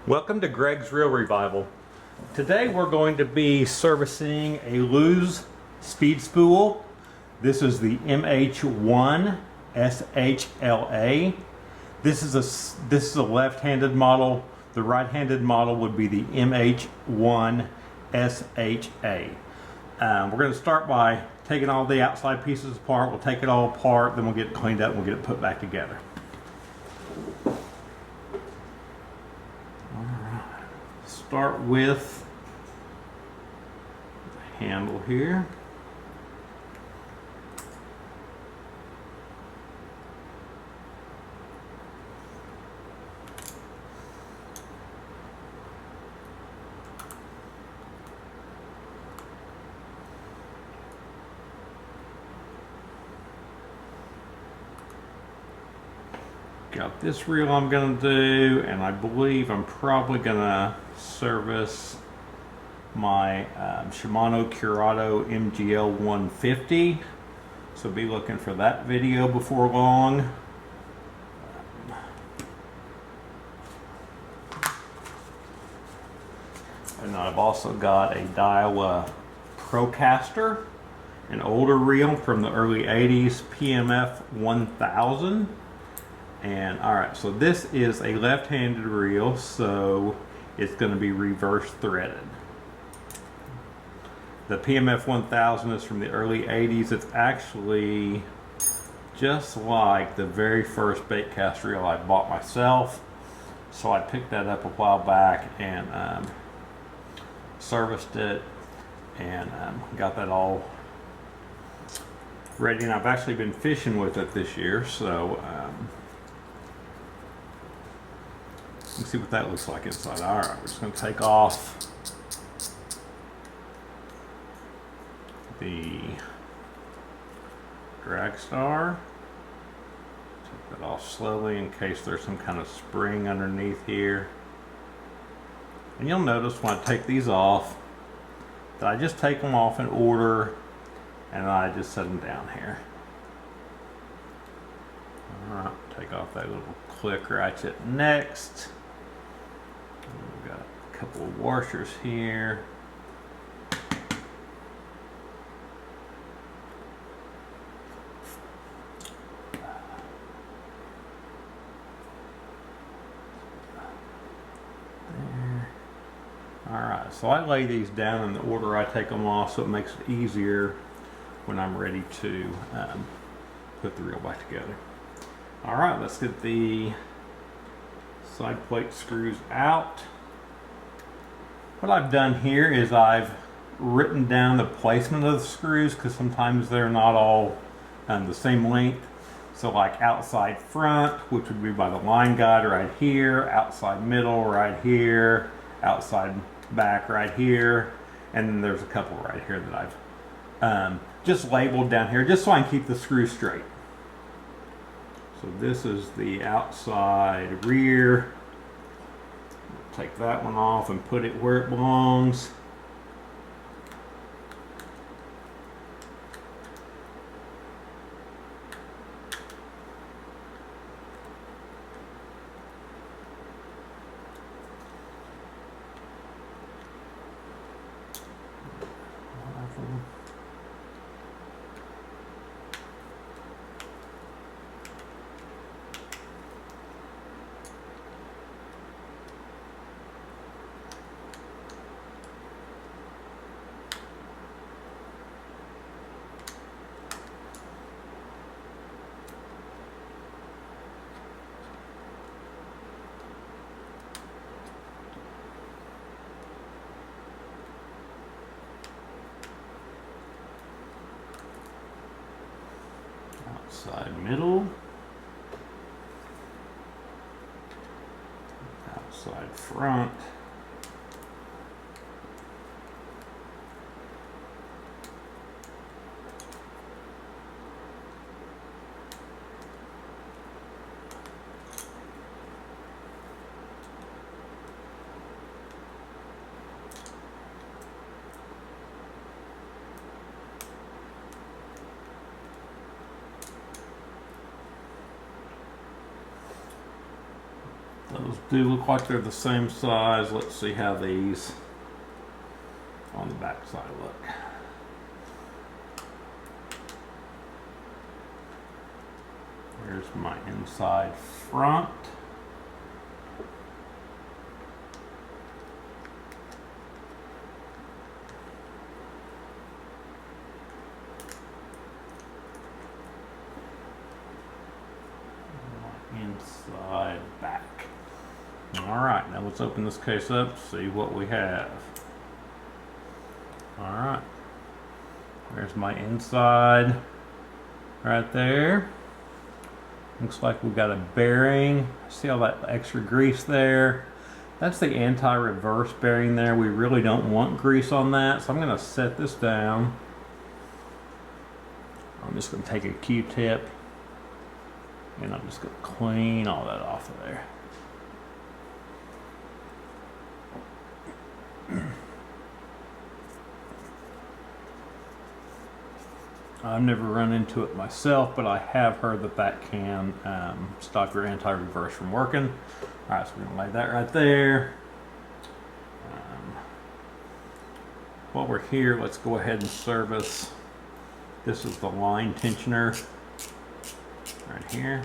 Welcome to Greg's Real Revival. Today we're going to be servicing a loose speed spool. This is the MH1SHLA. This is a left-handed model. The right-handed model would be the MH1SHA. We're going to start by taking all the outside pieces apart. We'll take it all apart, then we'll get it cleaned up and we'll get it put back together. Start with the handle here. Got this reel I'm going to do, and I believe I'm probably going to service my Shimano Curado MGL 150. So be looking for that video before long. And I've also got a Daiwa Procaster, an older reel from the early 80s, PMF 1000. And alright, so this is a left-handed reel, so it's going to be reverse threaded. The PMF 1000 is from the early 80s. It's actually just like the very first baitcast reel I bought myself. So I picked that up a while back and serviced it and got that all ready. And I've actually been fishing with it this year, so let's see what that looks like inside. Alright, we're just going to take off the drag star. Take that off slowly in case there's some kind of spring underneath here. And you'll notice when I take these off that I just take them off in order and I just set them down here. Alright, take off that little click ratchet next. We've got a couple of washers here. There. Alright, so I lay these down in the order I take them off so it makes it easier when I'm ready to put the reel back together. Alright, let's get the side plate screws out. What I've done here is I've written down the placement of the screws because sometimes they're not all the same length. So like outside front, which would be by the line guide right here, outside middle right here, outside back right here, and then there's a couple right here that I've just labeled down here just so I can keep the screws straight. So this is the outside rear. Take that one off and put it where it belongs. Outside middle, outside front, Those do look like they're the same size. Let's see how these on the back side look. Here's my inside front. Inside back. Alright, now let's open this case up, see what we have. Alright, there's my inside right there. Looks like we got a bearing. See all that extra grease there? That's the anti-reverse bearing there. We really don't want grease on that, so I'm going to set this down. I'm just going to take a Q-tip and I'm just going to clean all that off of there. I've never run into it myself, but I have heard that that can stop your anti-reverse from working. Alright, so we're going to lay that right there. While we're here, let's go ahead and service. This is the line tensioner right here.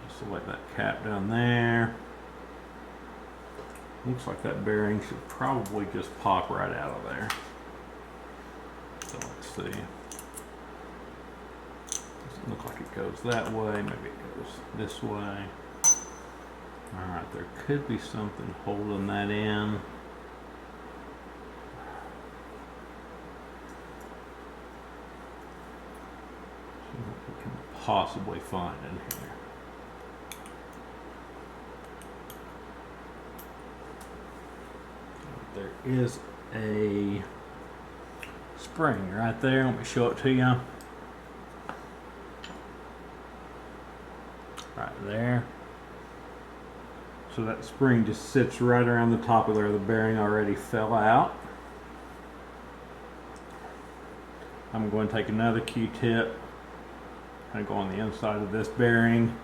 Just select that cap down there. Looks like that bearing should probably just pop right out of there. So let's see. Doesn't look like it goes that way. Maybe it goes this way. Alright, there could be something holding that in. See what we can possibly find in here. There is a spring right there. Let me show it to you. Right there. So that spring just sits right around the top of there. The bearing already fell out. I'm going to take another Q-tip and go on the inside of this bearing.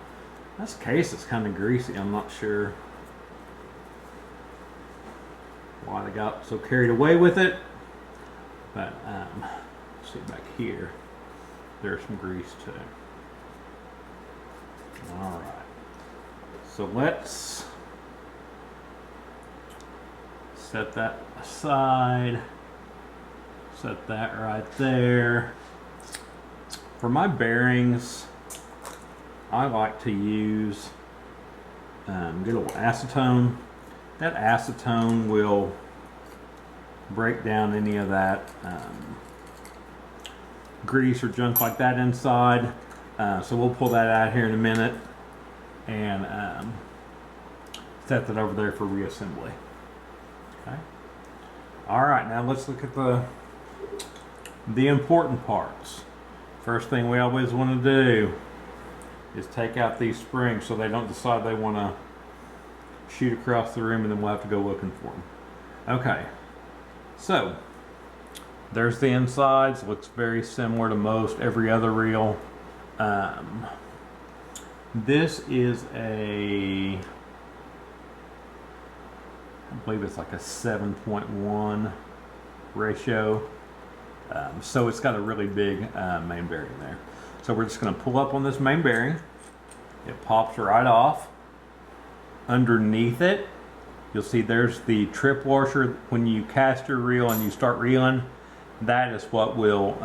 This case is kind of greasy. I'm not sure why they got so carried away with it. But see back here, there's some grease too. All right, so let's set that aside. Set that right there. For my bearings, I like to use good old acetone. That acetone will break down any of that grease or junk like that inside. So we'll pull that out here in a minute and set that over there for reassembly. Okay. All right, now let's look at the important parts. First thing we always want to do is take out these springs so they don't decide they want to shoot across the room, and then we'll have to go looking for them. Okay, so there's the insides. Looks very similar to most every other reel. This is I believe it's like a 7.1 ratio. So it's got a really big main bearing there. So we're just going to pull up on this main bearing. It pops right off. Underneath it, you'll see there's the trip washer. When you cast your reel and you start reeling, that is what will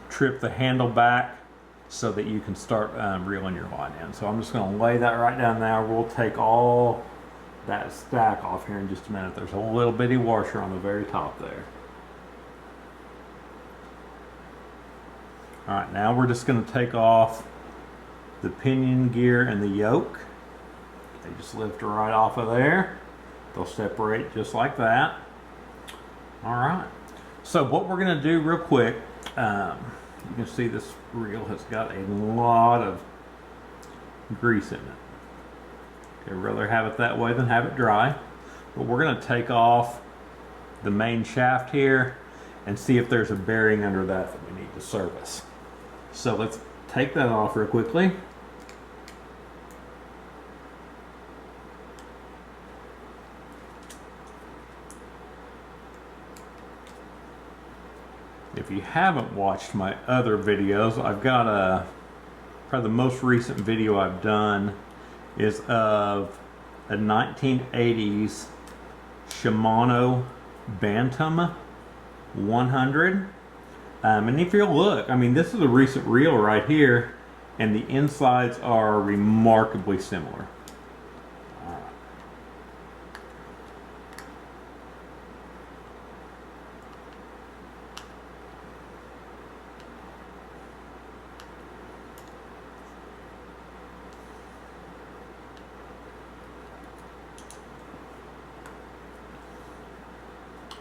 trip the handle back so that you can start reeling your line in. So I'm just going to lay that right down there. We'll take all that stack off here in just a minute. There's a little bitty washer on the very top there. All right, now we're just going to take off the pinion gear and the yoke. They just lift right off of there. They'll separate just like that. All right, so what we're going to do real quick, you can see this reel has got a lot of grease in it. I'd rather have it that way than have it dry. But we're going to take off the main shaft here and see if there's a bearing under that we need to service. So let's take that off real quickly. you haven't watched my other videos, I've got probably the most recent video I've done is of a 1980s Shimano Bantam 100. And if you look, I mean, this is a recent reel right here, and the insides are remarkably similar.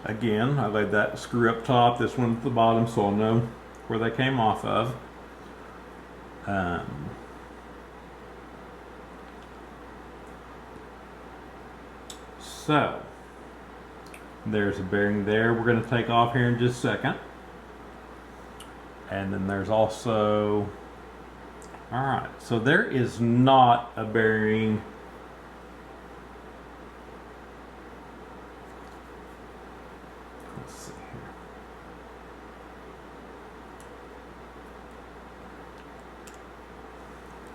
Again, I laid that screw up top, this one at the bottom, so I'll know where they came off of. So, there's a bearing there we're going to take off here in just a second. And then there's also, alright, so there is not a bearing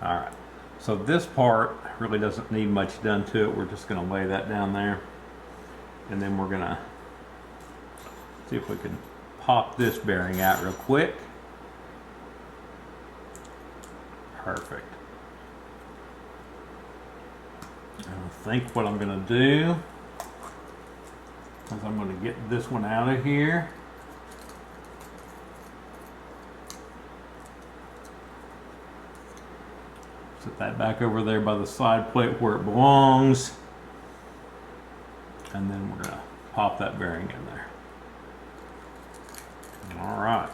Alright, so this part really doesn't need much done to it. We're just going to lay that down there. And then we're going to see if we can pop this bearing out real quick. Perfect. And I think what I'm going to do is I'm going to get this one out of here. Set that back over there by the side plate where it belongs. And then we're going to pop that bearing in there. Alright.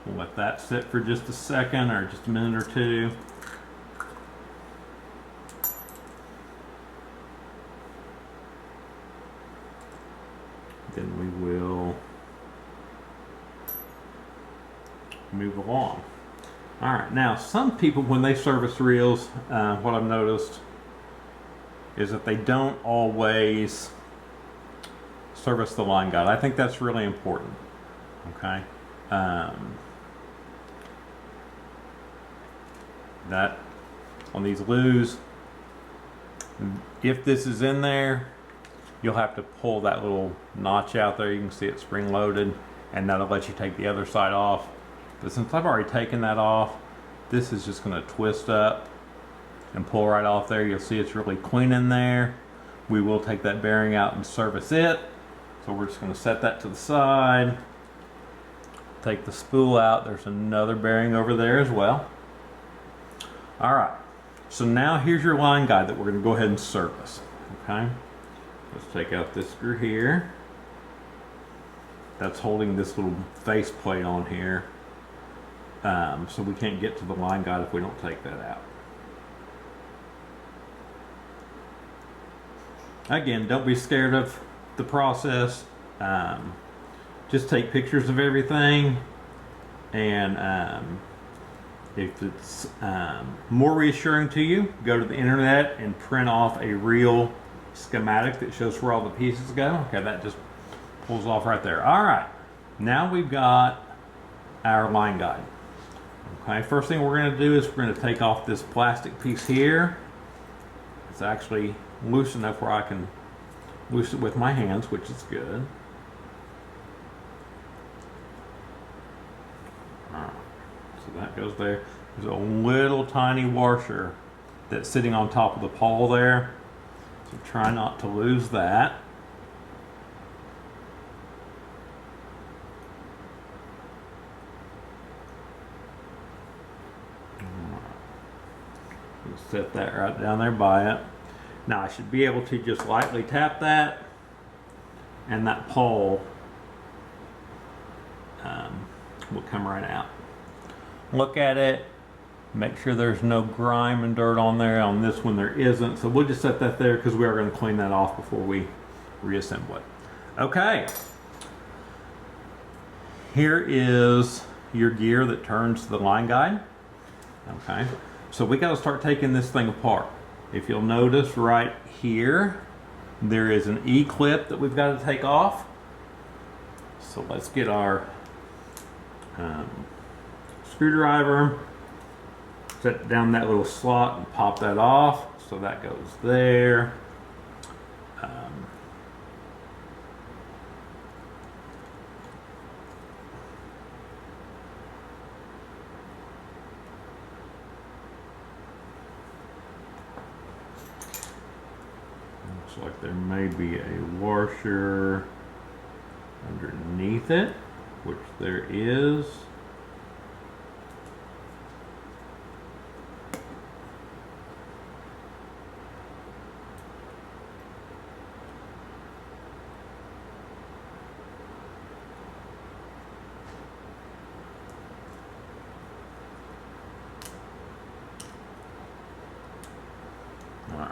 We'll let that sit for just a second or just a minute or two. Then we will move along. Alright, now some people when they service reels, what I've noticed is that they don't always service the line guide. I think that's really important. Okay. That on these loos, if this is in there, you'll have to pull that little notch out there. You can see it spring loaded, and that'll let you take the other side off. But since I've already taken that off, this is just going to twist up and pull right off there. You'll see it's really clean in there. We will take that bearing out and service it. So we're just going to set that to the side. Take the spool out. There's another bearing over there as well. Alright, so now here's your line guide that we're going to go ahead and service. Okay, let's take out this screw here. That's holding this little face plate on here. So we can't get to the line guide if we don't take that out. Again, don't be scared of the process. Just take pictures of everything, and if it's more reassuring to you, go to the internet and print off a real schematic that shows where all the pieces go. Okay, that just pulls off right there. Alright, now we've got our line guide. Okay, first thing we're going to do is we're going to take off this plastic piece here. It's actually loose enough where I can loose it with my hands, which is good. Alright, so that goes there. There's a little tiny washer that's sitting on top of the pawl there, so try not to lose that. Set that right down there by it. Now I should be able to just lightly tap that, and that pawl will come right out. Look at it, make sure there's no grime and dirt on there. On this one there isn't, so we'll just set that there because we are going to clean that off before we reassemble it. Okay, here is your gear that turns the line guide. Okay, so we got to start taking this thing apart. If you'll notice right here, there is an E-clip that we've got to take off. So let's get our screwdriver, set down that little slot and pop that off. So that goes there. Looks like there may be a washer underneath it, which there is. Alright,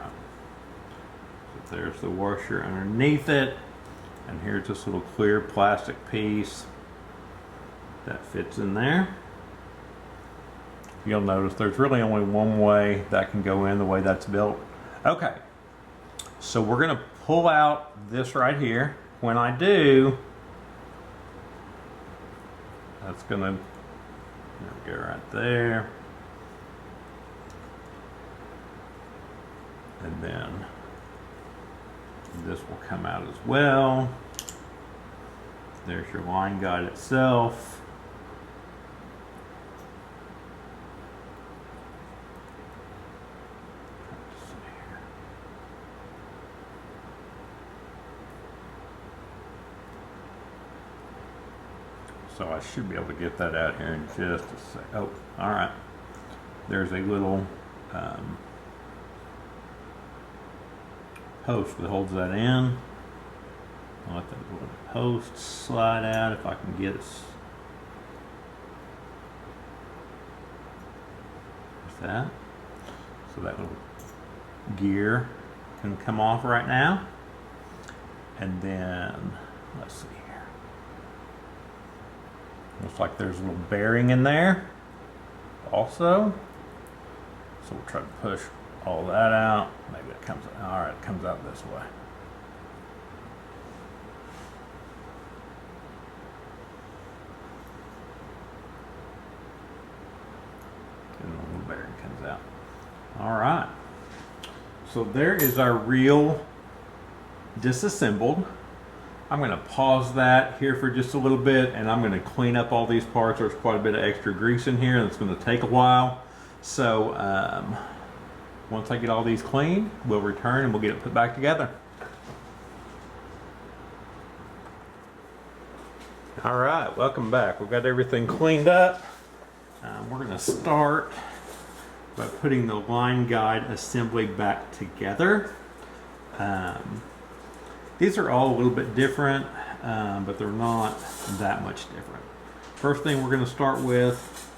so there's the washer underneath it, and here's this little clear plastic piece that fits in there. You'll notice there's really only one way that can go in, the way that's built. Okay, so we're going to pull out this right here. When I do, that's going to go right there. And then this will come out as well. There's your line guide itself. So I should be able to get that out here in just a sec. Oh, all right. There's a little post that holds that in. I'll let that little post slide out if I can get it. There's that. So that little gear can come off right now. And then, let's see here. Looks like there's a little bearing in there also. So we'll try to push all that out. Maybe it comes out. All right, it comes out this way. And the little bearing comes out. All right. So there is our reel disassembled. I'm going to pause that here for just a little bit, and I'm going to clean up all these parts. There's quite a bit of extra grease in here, and it's going to take a while. So once I get all these cleaned, we'll return and we'll get it put back together. All right, welcome back. We've got everything cleaned up. We're going to start by putting the line guide assembly back together. These are all a little bit different, but they're not that much different. First thing we're going to start with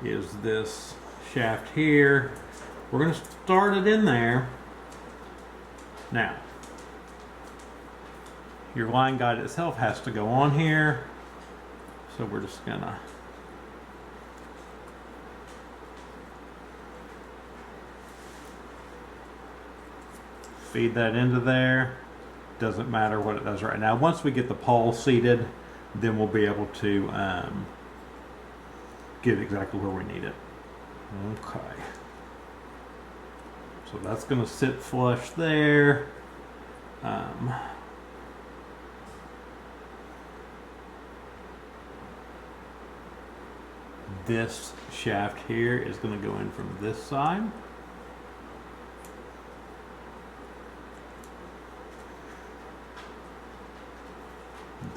is this shaft here. We're going to start it in there. Now, your line guide itself has to go on here. So we're just going to feed that into there. Doesn't matter what it does right now. Once we get the pole seated, then we'll be able to get exactly where we need it. Okay. So that's going to sit flush there. This shaft here is going to go in from this side.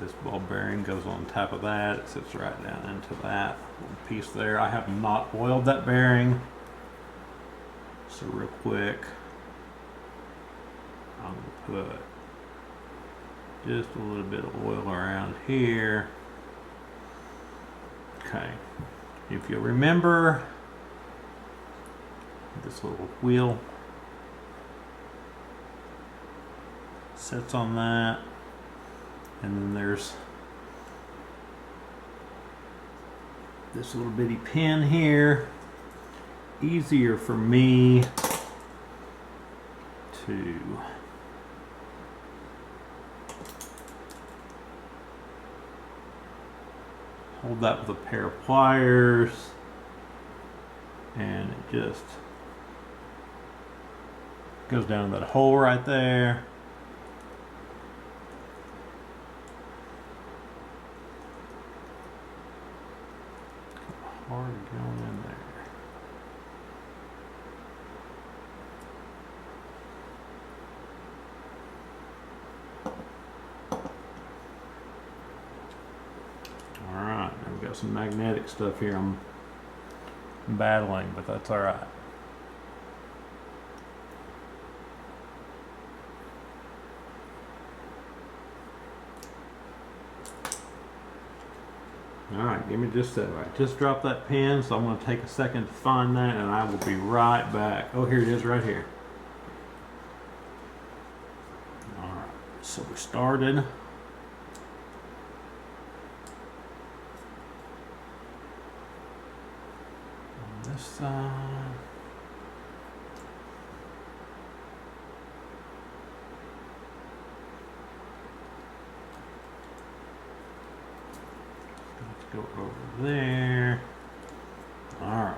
This ball bearing goes on top of that. It sits right down into that little piece there. I have not oiled that bearing. So real quick, I'm going to put just a little bit of oil around here. Okay, if you remember, this little wheel sits on that, and then there's this little bitty pin here. Easier for me to hold that with a pair of pliers, and it just goes down that hole right there. Hard going in there. Alright, now we've got some magnetic stuff here I'm battling, but that's alright. Alright, give me just a second. I just dropped that pin, so I'm going to take a second to find that, and I will be right back. Oh, here it is right here. Alright, so we started. On this side. Go over there. Alright.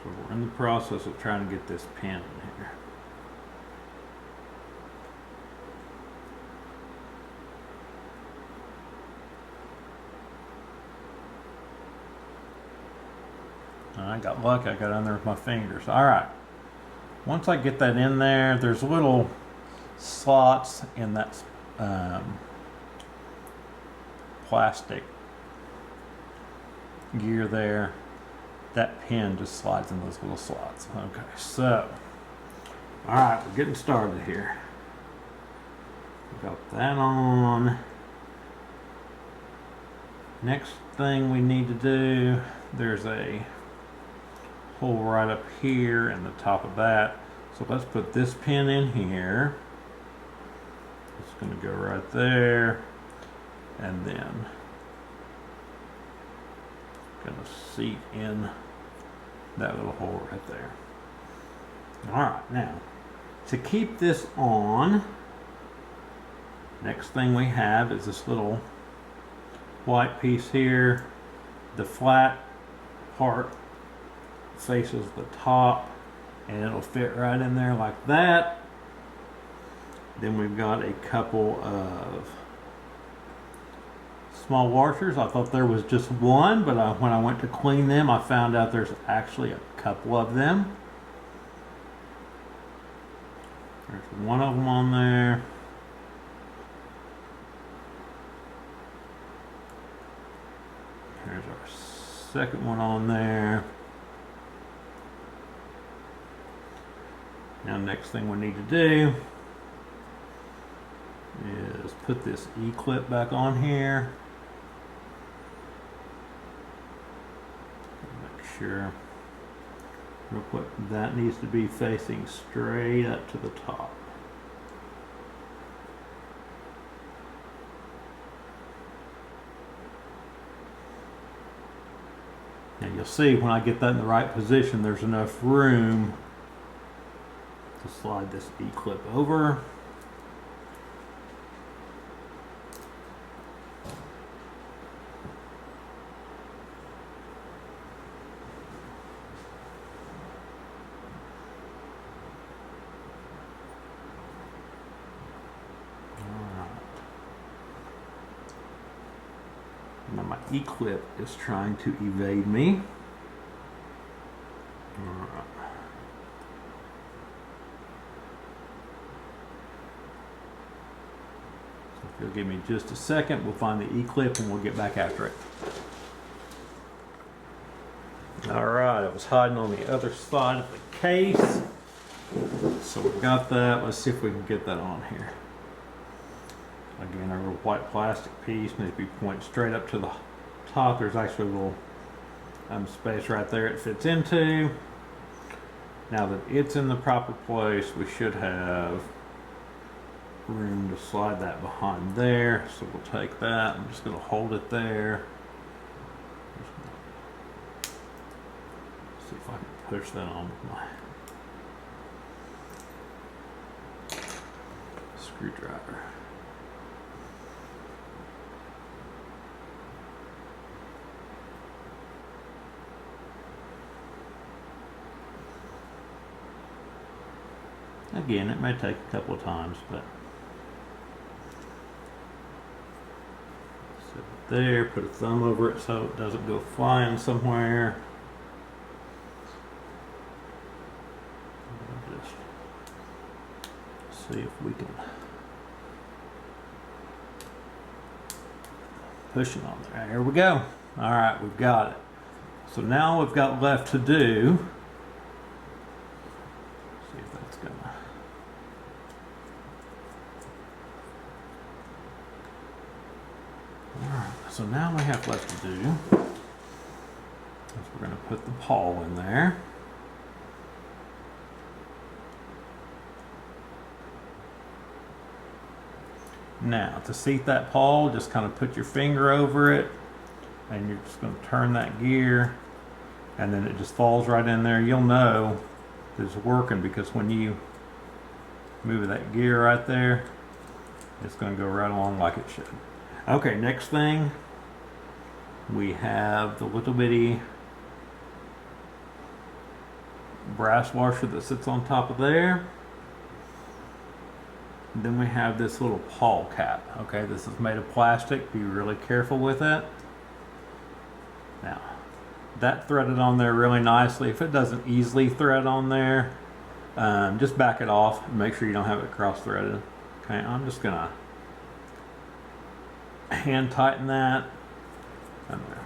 So we're in the process of trying to get this pin in here. I got lucky, I got in there with my fingers. Alright. Once I get that in there, there's little slots in that plastic gear there. That pin just slides in those little slots. Okay, so alright, we're getting started here. We got that on. Next thing we need to do, there's a hole right up here in the top of that. So let's put this pin in here. It's going to go right there. And then gonna seat in that little hole right there. Alright, now to keep this on, next thing we have is this little white piece here. The flat part faces the top, and it'll fit right in there like that. Then we've got a couple of small washers. I thought there was just one, but when I went to clean them, I found out there's actually a couple of them. There's one of them on there. There's our second one on there. Now, next thing we need to do is put this E-clip back on here. Make sure real quick that needs to be facing straight up to the top. Now you'll see when I get that in the right position, there's enough room to slide this E-clip over. Now my E-clip is trying to evade me. Alright. So if you'll give me just a second, we'll find the E-clip and we'll get back after it. Alright, it was hiding on the other side of the case. So we got that. Let's see if we can get that on here. Again, our little white plastic piece needs to be pointing straight up to the top. There's actually a little space right there it fits into. Now that it's in the proper place, we should have room to slide that behind there. So we'll take that. I'm just going to hold it there. See if I can push that on with my screwdriver. Again, it may take a couple of times, but sit it there, put a thumb over it so it doesn't go flying somewhere. Just see if we can push it on there. Here we go. All right, we've got it. So now we've got left to do. See if that's gonna. All right. So now we have left to do is we're gonna put the pawl in there. Now, to seat that pawl, just kind of put your finger over it, and you're just going to turn that gear, and then it just falls right in there. You'll know that it's working because when you move that gear right there, it's going to go right along like it should. Okay, next thing, we have the little bitty brass washer that sits on top of there. Then we have this little pawl cap. Okay, this is made of plastic. Be really careful with it. Now, that threaded on there really nicely. If it doesn't easily thread on there, just back it off and make sure you don't have it cross-threaded. Okay, I'm just gonna hand tighten that. And there.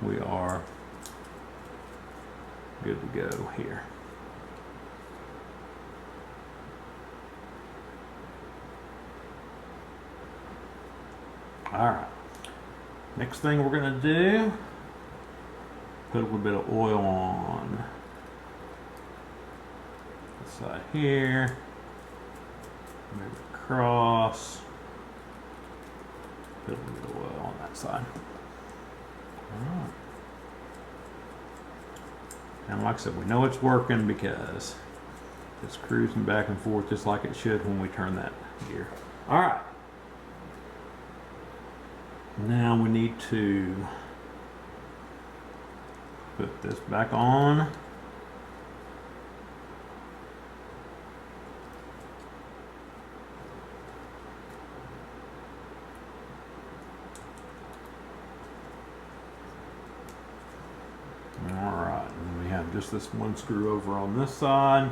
We are good to go here. All right, next thing we're gonna do, put a little bit of oil on this side here, move it across, put a little bit of oil on that side. All right. And like I said, we know it's working because it's cruising back and forth just like it should when we turn that gear. All right. Now we need to put this back on. All right, and we have just this one screw over on this side.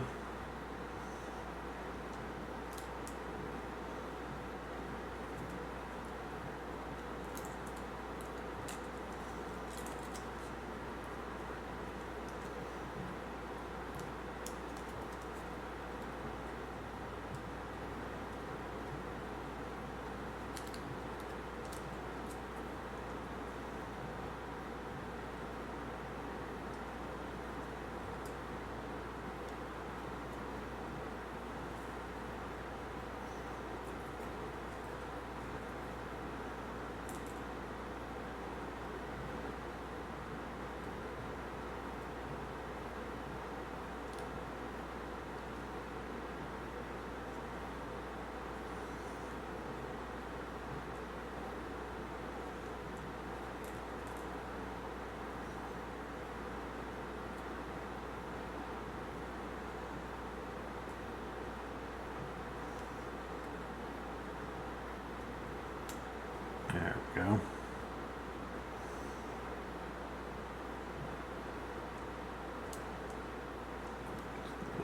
There we go.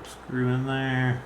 Screw in there.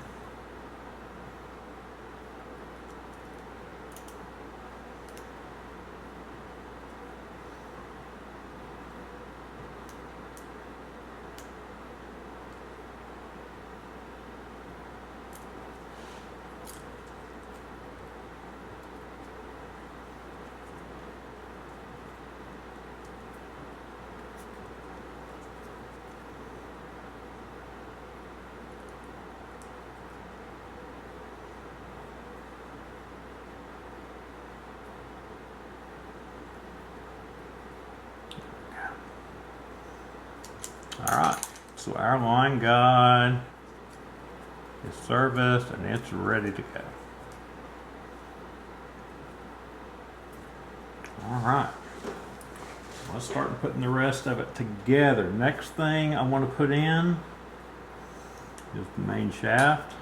All right, so our line guide is serviced and it's ready to go. All right, let's start putting the rest of it together. Next thing I want to put in is the main shaft.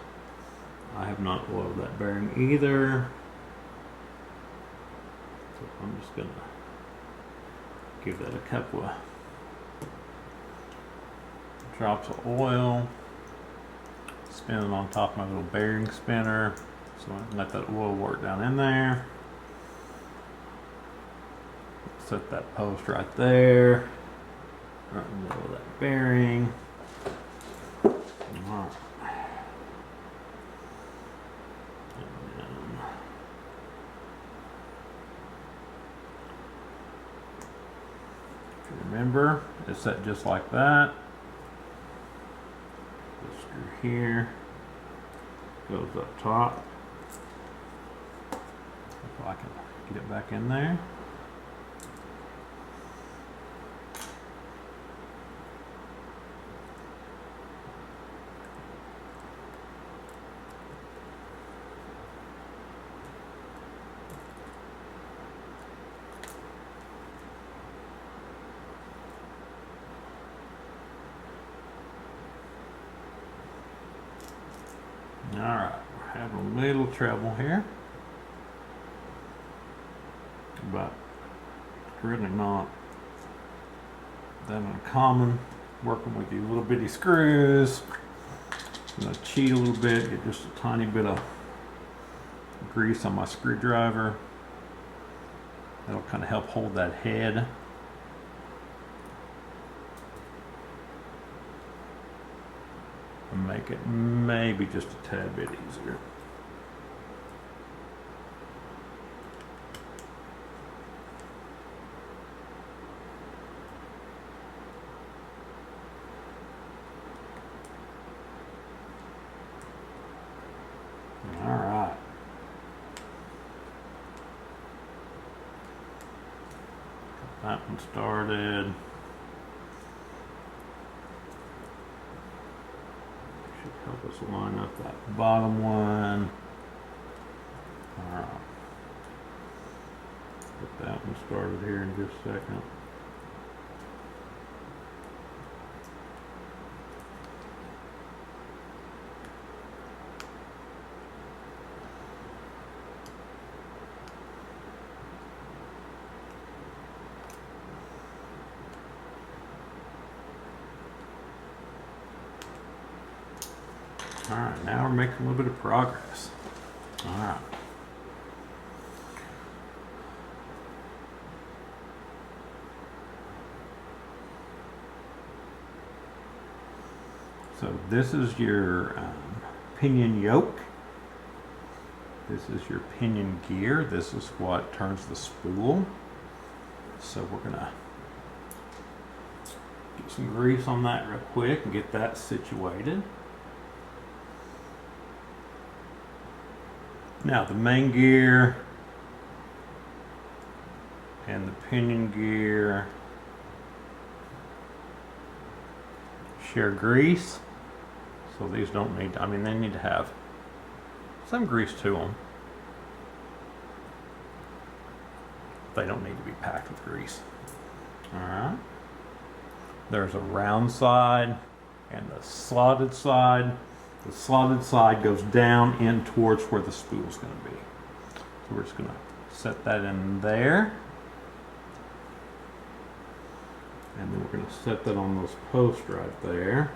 I have not oiled that bearing either. So I'm just gonna give that a couple of drops of oil. Spin it on top of my little bearing spinner. So I can let that oil work down in there. Set that post right there. Right in the middle of that bearing. Alright. If you remember, it's set just like that. This screw here goes up top. If I can get it back in there. Alright, we're having a little trouble here, but it's really not that uncommon working with these little bitty screws. I'm going to cheat a little bit, get just a tiny bit of grease on my screwdriver. That'll kind of help hold that head. And make it maybe just a tad bit easier. All right. Got that one started. Help us line up that bottom one. All right. Get that one started here in just a second. Alright, now we're making a little bit of progress. Alright. So this is your pinion yoke. This is your pinion gear. This is what turns the spool. So we're gonna get some grease on that real quick and get that situated. Now the main gear and the pinion gear share grease, so these don't need, I mean, they need to have some grease to them. They don't need to be packed with grease. Alright. There's a round side and the slotted side. The slotted side goes down in towards where the spool is going to be. So we're just going to set that in there. And then we're going to set that on those posts right there.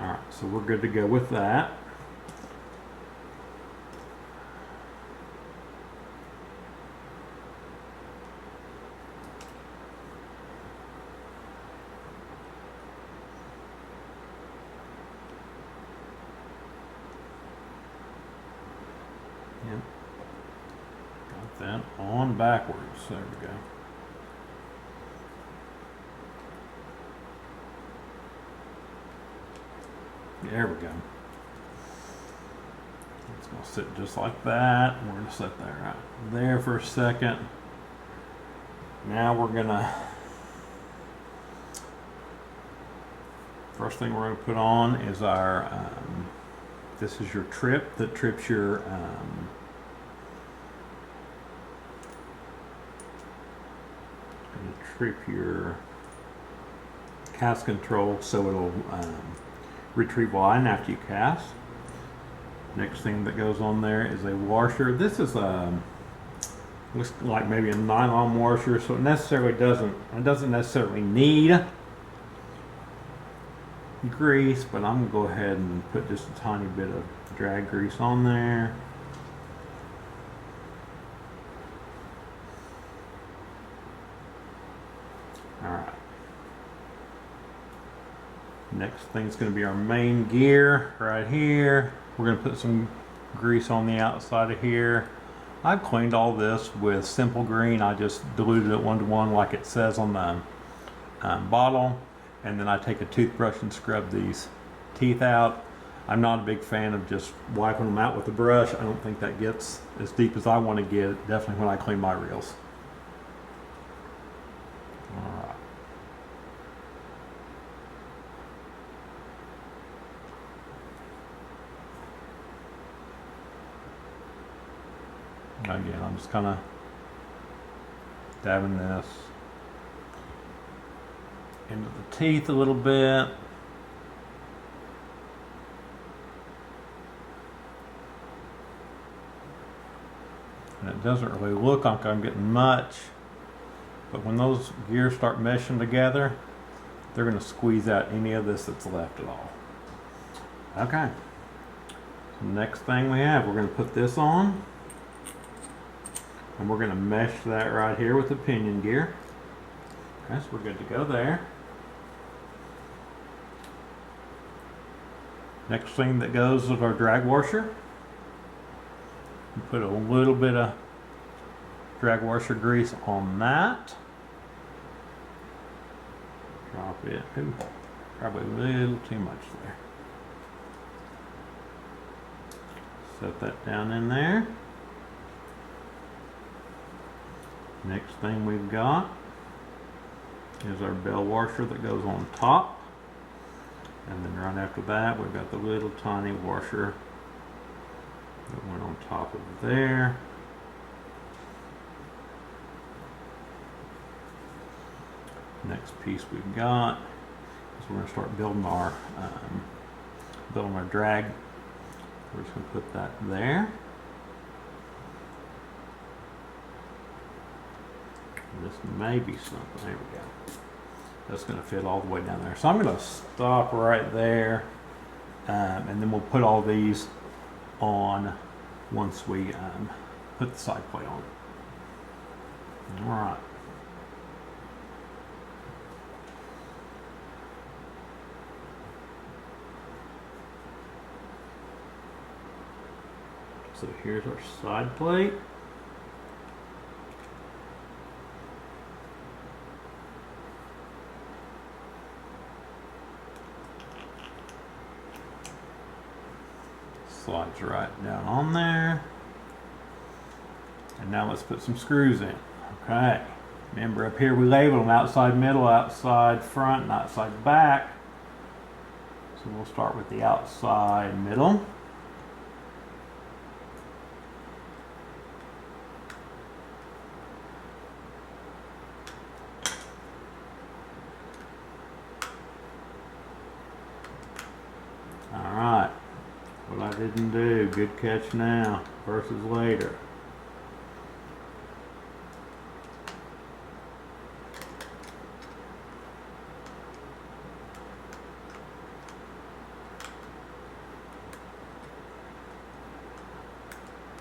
Alright, so we're good to go with that. Yep. Got that on backwards. There we go. There we go. It's going to sit just like that. We're going to set that right there for a second. Now we're going to, first thing we're going to put on is our, this is your trip that trips your, going to trip your cast control so it'll retrieve line after you cast. Next thing that goes on there is a washer. This is looks like maybe a nylon washer, so it doesn't necessarily need grease, but I'm gonna go ahead and put just a tiny bit of drag grease on there. Alright. Next thing's going to be our main gear right here. We're going to put some grease on the outside of here. I've cleaned all this with Simple Green. I just diluted it 1:1 like it says on the bottle. And then I take a toothbrush and scrub these teeth out. I'm not a big fan of just wiping them out with a brush. I don't think that gets as deep as I want to get, definitely when I clean my reels. Alright. Again, I'm just kind of dabbing this into the teeth a little bit. And it doesn't really look like I'm getting much, but when those gears start meshing together, they're going to squeeze out any of this that's left at all. Okay. So next thing we have, we're going to put this on. And we're going to mesh that right here with the pinion gear. Okay, so we're good to go there. Next thing that goes is our drag washer. We put a little bit of drag washer grease on that. Drop it. Ooh, probably a little too much there. Set that down in there. Next thing we've got is our bell washer that goes on top. And then right after that, we've got the little tiny washer that went on top of there. Next piece we've got is we're going to start building our drag. We're just going to put that there. This may be something. There we go. That's going to fit all the way down there. So I'm going to stop right there, and then we'll put all these on once we put the side plate on. All right. So here's our side plate. Slides right down on there. And now let's put some screws in. Okay. Remember up here we labeled them outside middle, outside front, and outside back. So we'll start with the outside middle. Alright. What I didn't do, good catch now versus later.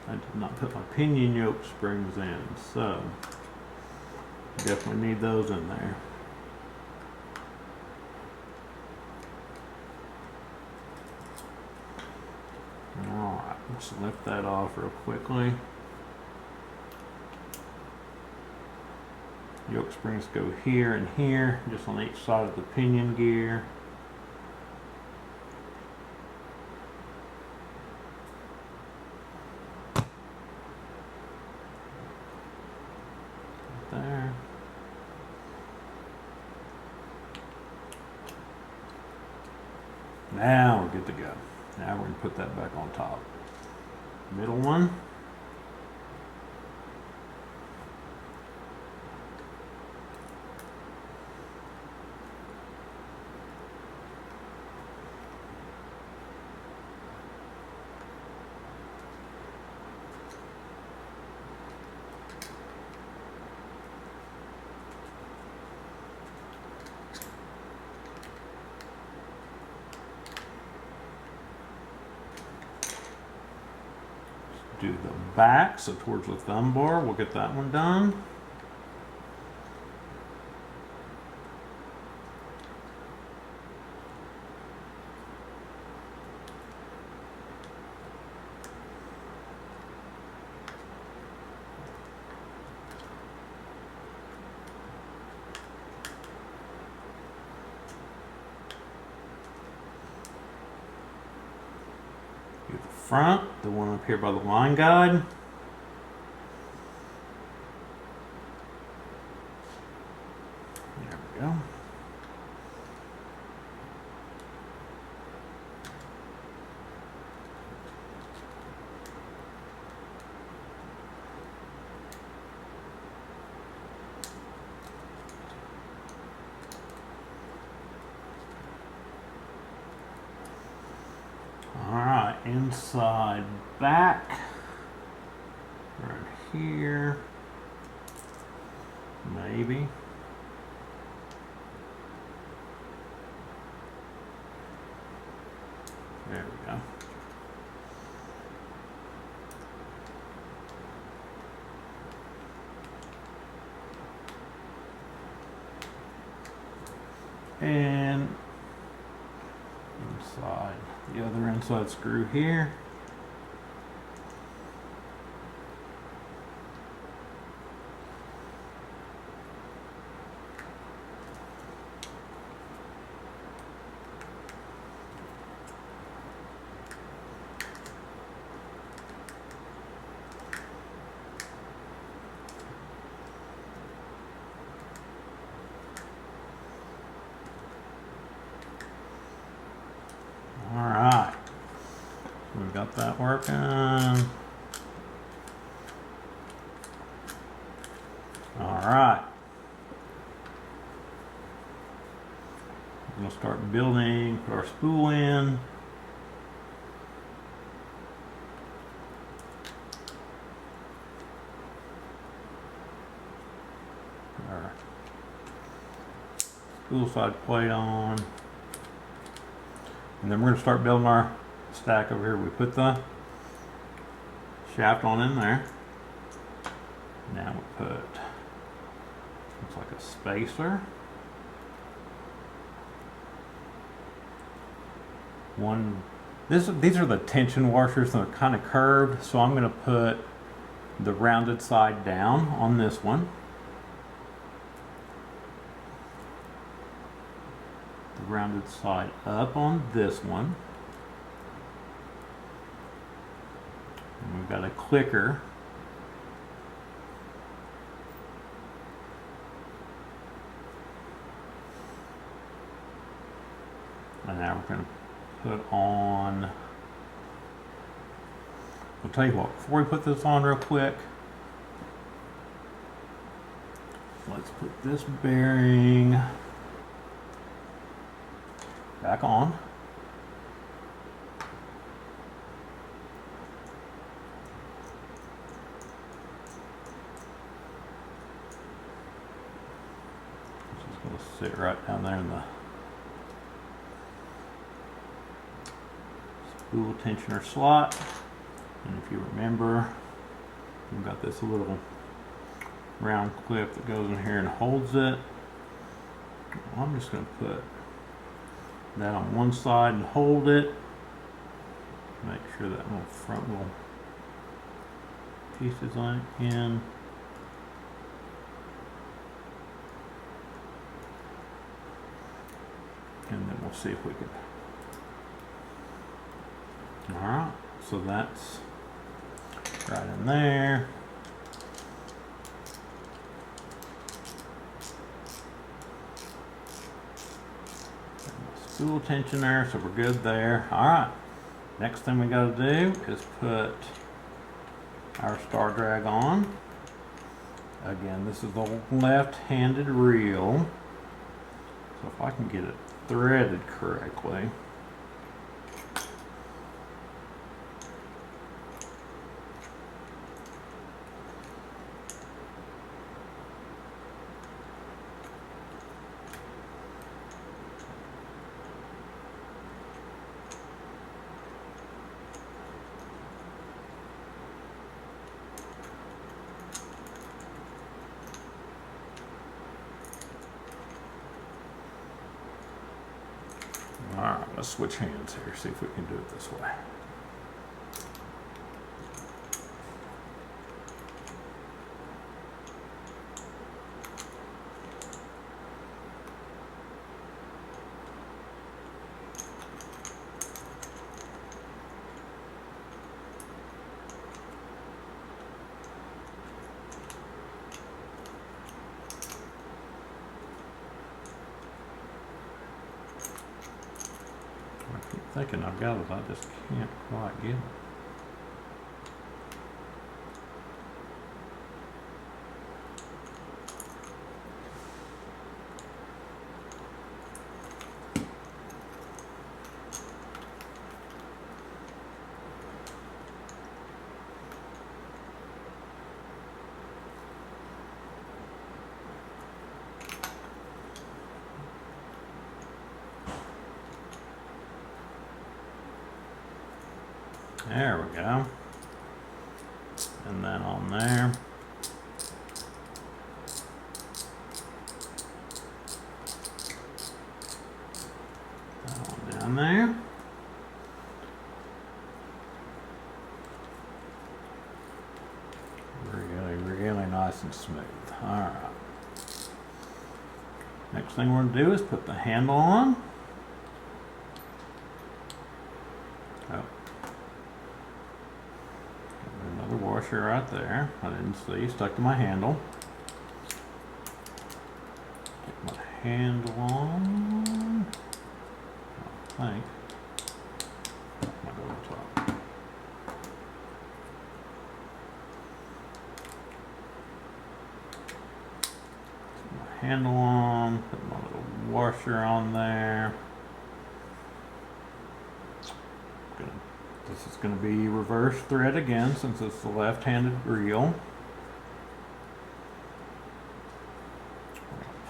I did not put my pinion yoke springs in, so definitely need those in there. Alright, let's lift that off real quickly. Yoke springs go here and here, just on each side of the pinion gear. There. Now we're good to go. Now we're going to put that back on top. Middle one. do the back, so towards the thumb bar, we'll get that one done. Do the front, the one up here by the line guide. There we go. Alright, inside back, right here, maybe. There we go. And inside the other inside screw here. Alright, so we've got that working. Alright, we're going to start building, put our spool in. Put our spool side plate on. And then we're going to start building our stack over here. We put the shaft on in there. Now we put, looks like a spacer. These are the tension washers, and they're kind of curved, so I'm going to put the rounded side down on this one. Rounded side up on this one. And we've got a clicker. And now we're going to put on, I'll tell you what, before we put this on real quick, let's put this bearing back on. It's just going to sit right down there in the spool tensioner slot. And if you remember, we've got this little round clip that goes in here and holds it. I'm just going to put that on one side and hold it. Make sure that little front little piece is on in. And then we'll see if we can. Alright, so that's right in there. Spool tensioner, so we're good there. Alright, next thing we got to do is put our star drag on. Again, this is the left-handed reel, so if I can get it threaded correctly. Let's switch hands here, see if we can do it this way. I keep thinking I've got it, I just can't quite get it. There we go. And then on there. That one down there. Really nice and smooth. Alright. Next thing we're going to do is put the handle on. Oh. Another washer right there. I didn't see. Stuck to my handle. Get my handle on. I think. Might go to the top. Put my handle on. Put my little washer on there. This is going to be reverse thread again since it's the left-handed reel.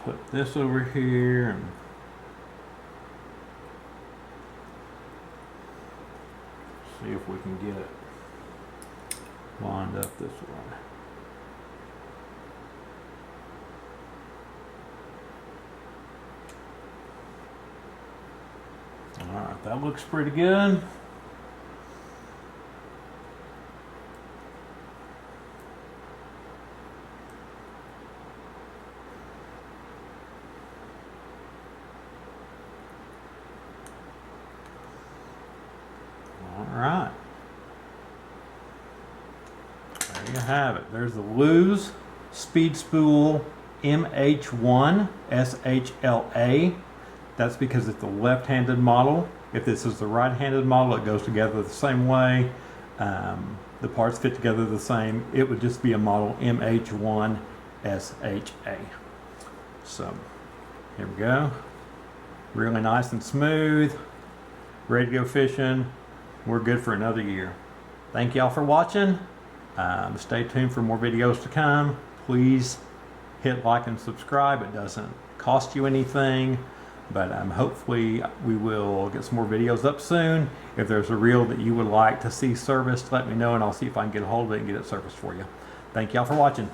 Put this over here and see if we can get it lined up this way. Alright, that looks pretty good. Alright, there you have it. There's the Lew's Speed Spool MH1SHLA. That's because it's the left-handed model. If this is the right-handed model, it goes together the same way. The parts fit together the same. It would just be a model MH1SHA. So, here we go. Really nice and smooth. Ready to go fishing. We're good for another year. Thank y'all for watching. Stay tuned for more videos to come. Please hit like and subscribe. It doesn't cost you anything, but hopefully we will get some more videos up soon. If there's a reel that you would like to see serviced, let me know and I'll see if I can get a hold of it and get it serviced for you. Thank y'all for watching.